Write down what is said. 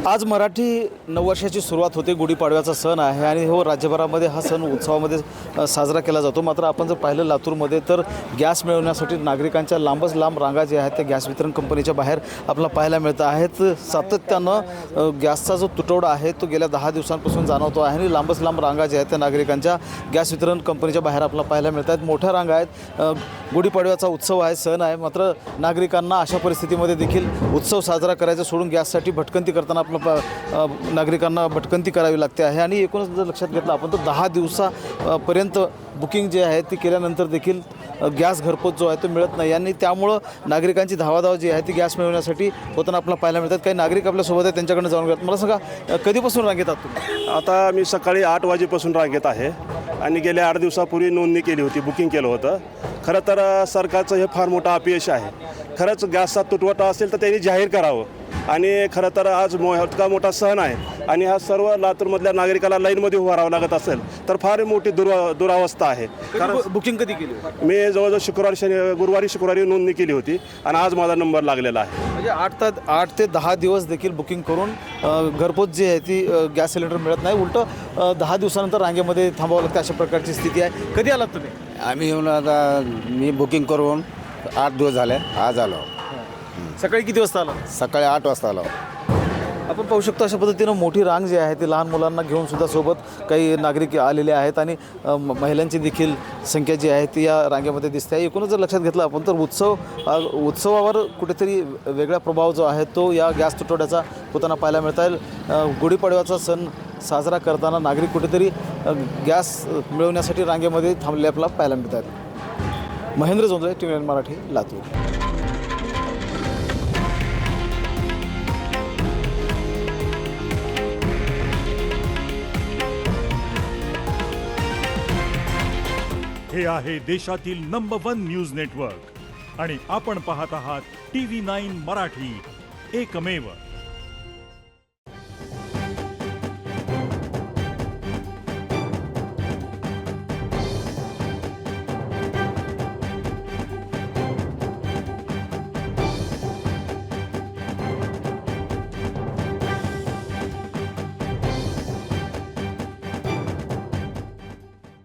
आज मराठी नववर्षाची सुरुवात होते, गुढीपाडव्याचा सण आहे आणि हो राज्यभरामध्ये हा सण उत्सवामध्ये साजरा केला जातो. मात्र आपण जर पाहिलं लातूरमध्ये तर गॅस मिळवण्यासाठी नागरिकांच्या लांबच लांब रांगा ज्या आहेत त्या गॅस वितरण कंपनीच्या बाहेर आपल्याला पाहायला मिळत आहेत. सातत्यानं गॅसचा जो तुटवडा आहे तो गेल्या 10 दिवसांपासून जाणवतो आहे आणि लांबच लांब रांगा ज्या आहेत त्या नागरिकांच्या गॅस वितरण कंपनीच्या बाहेर आपल्याला पाहायला मिळत आहेत. मोठ्या रांगा आहेत. गुढीपाडव्याचा उत्सव आहे, सण आहे, मात्र नागरिकांना अशा परिस्थितीमध्ये देखील उत्सव साजरा करायचा सोडून गॅससाठी भटकंती करताना नागरिकांना भटकंती करावी लागते आहे. आणि एकूणच जर लक्षात घेतलं आपण तर 10 दिवसापर्यंत बुकिंग जे आहे ती केल्यानंतर देखील गॅस घरपोच जो आहे तो मिळत नाही आणि त्यामुळं नागरिकांची धावाधाव जी आहे ती गॅस मिळवण्यासाठी होताना आपल्याला पाहायला मिळतात. काही नागरिक आपल्यासोबत आहेत, त्यांच्याकडनं जाणून घेतात. मला सांगा, कधीपासून रांगेत आहात तुम्ही? आता मी सकाळी 8 वाजेपासून रांगेत आहे आणि गेल्या 8 दिवसापूर्वी नोंदणी केली होती, बुकिंग केलं होतं. खरं तर सरकारचं हे फार मोठं अपयश आहे. खरंच गॅसचा तुटवडा असेल तर त्यांनी जाहीर करावं. आणि खरं तर आज इतका मोठा सण आहे आणि हा सर्व लातूरमधल्या नागरिकाला लाईनमध्ये उभं राहावं लागत असेल तर फार मोठी दुरावस्था आहे. कारण बुकिंग कधी केली? मी जवळजवळ गुरुवारी शुक्रवारी नोंदणी केली होती आणि आज माझा नंबर लागलेला आहे. म्हणजे 8 ते 10 दिवस देखील बुकिंग करून घरपोच जी आहे ती गॅस सिलेंडर मिळत नाही, उलटं 10 दिवसानंतर रांगेमध्ये थांबावं लागतं, अशा प्रकारची स्थिती आहे. कधी आलात तुम्ही? आम्ही येऊन आता मी बुकिंग करून 8 दिवस झाले, आज आलो. सकाळी किती वाजता आला? सकाळी 8 वाजता आलो. आपण पाहू शकतो अशा पद्धतीनं मोठी रांग जी आहे ती लहान मुलांना घेऊन सुद्धा सोबत काही नागरिक आलेले आहेत आणि महिलांची देखील संख्या जी आहे ती या रांगेमध्ये दिसते आहे. एकूणच जर लक्षात घेतलं आपण तर उत्सवावर कुठेतरी वेगळा प्रभाव जो आहे तो या गॅस तुटवड्याचा होताना पाहायला मिळत आहे. गुढीपाडव्याचा सण साजरा करताना नागरिक कुठेतरी गॅस मिळवण्यासाठी रांगेमध्ये थांबले आपल्याला पाहायला मिळत आहेत. महेंद्र जोंधळे, TV9 मराठी, लातूर. हे आहे देशातील नंबर 1 न्यूज नेटवर्क आणि आपण पाहत आहात TV9 मराठी, एकमेव.